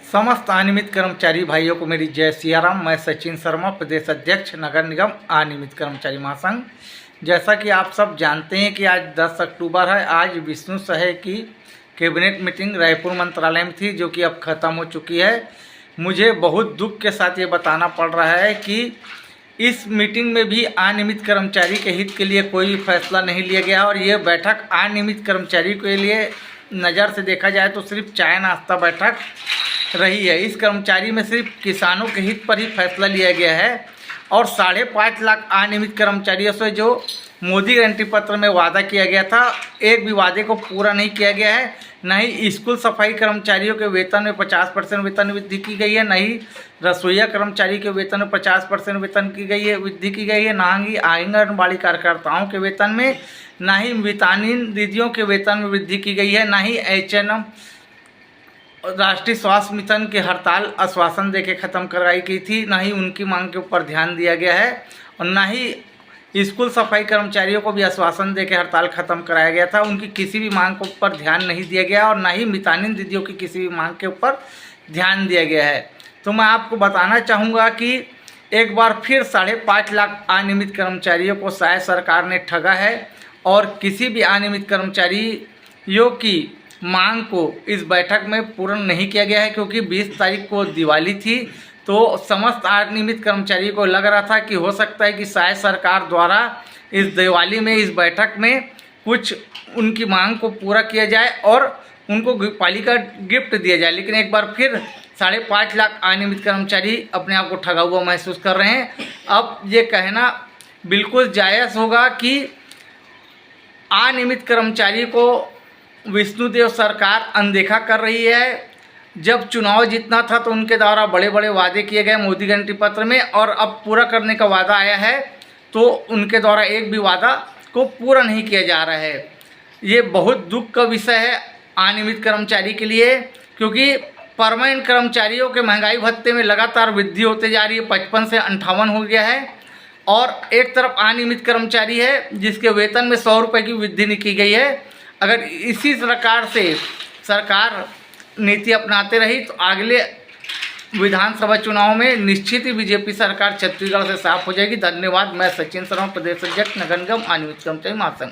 समस्त अनियमित कर्मचारी भाइयों को मेरी जय सियाराम। मैं सचिन शर्मा, प्रदेश अध्यक्ष नगर निगम अनियमित कर्मचारी महासंघ। जैसा कि आप सब जानते हैं कि आज 10 अक्टूबर है। आज विष्णु सहाय की कैबिनेट मीटिंग रायपुर मंत्रालय में थी, जो कि अब ख़त्म हो चुकी है। मुझे बहुत दुख के साथ ये बताना पड़ रहा है कि इस मीटिंग में भी अनियमित कर्मचारी के हित के लिए कोई फैसला नहीं लिया गया और ये बैठक अनियमित कर्मचारी के लिए नज़र से देखा जाए तो सिर्फ चाय नाश्ता बैठक रही है। इस कर्मचारी में सिर्फ किसानों के हित पर ही फैसला लिया गया है और 5.5 लाख अनियमित कर्मचारियों से जो मोदी गारंटी पत्र में वादा किया गया था, एक भी वादे को पूरा नहीं किया गया है। न ही स्कूल सफाई कर्मचारियों के वेतन में 50% वेतन वृद्धि की गई है, न ही रसोईया कर्मचारी के वेतन में 50% वेतन की गई है वृद्धि की गई है, न ही आंगनबाड़ी कार्यकर्ताओं के वेतन में, न ही विटामिन दीदियों के वेतन में वृद्धि की गई है, न ही HNM राष्ट्रीय स्वास्थ्य मिशन की हड़ताल आश्वासन देके ख़त्म करवाई गई थी, न ही उनकी मांग के ऊपर ध्यान दिया गया है और न ही स्कूल सफाई कर्मचारियों को भी आश्वासन देके हड़ताल ख़त्म कराया गया था। उनकी किसी भी मांग के ऊपर ध्यान नहीं दिया गया और न ही मितानिन दीदियों की किसी भी मांग के ऊपर ध्यान दिया गया है। तो मैं आपको बताना चाहूँगा कि एक बार फिर 5.5 लाख अनियमित कर्मचारियों को शायद सरकार ने ठगा है और किसी भी अनियमित कर्मचारियों की मांग को इस बैठक में पूर्ण नहीं किया गया है, क्योंकि 20 तारीख को दिवाली थी। तो समस्त अनियमित कर्मचारियों को लग रहा था कि हो सकता है कि शायद सरकार द्वारा इस दिवाली में इस बैठक में कुछ उनकी मांग को पूरा किया जाए और उनको पालिका गिफ्ट दिया जाए। लेकिन एक बार फिर 5.5 लाख अनियमित कर्मचारी अपने आप को ठगा हुआ महसूस कर रहे हैं। अब ये कहना बिल्कुल जायज़ होगा कि अनियमित कर्मचारी को विष्णुदेव सरकार अनदेखा कर रही है। जब चुनाव जीतना था तो उनके द्वारा बड़े बड़े वादे किए गए मोदी गारंटी पत्र में और अब पूरा करने का वादा आया है तो उनके द्वारा एक भी वादा को पूरा नहीं किया जा रहा है। ये बहुत दुख का विषय है अनियमित कर्मचारी के लिए, क्योंकि परमानेंट कर्मचारियों के महंगाई भत्ते में लगातार वृद्धि होते जा रही है। 55 से 58 हो गया है और एक तरफ अनियमित कर्मचारी है जिसके वेतन में 100 रुपये की वृद्धि नहीं की गई है। अगर इसी प्रकार से सरकार नीति अपनाते रही तो अगले विधानसभा चुनाव में निश्चित ही बीजेपी सरकार छत्तीसगढ़ से साफ हो जाएगी। धन्यवाद। मैं सचिन शर्मा, प्रदेश अध्यक्ष नगर निगम अनियमित कर्मचारी महासंघ।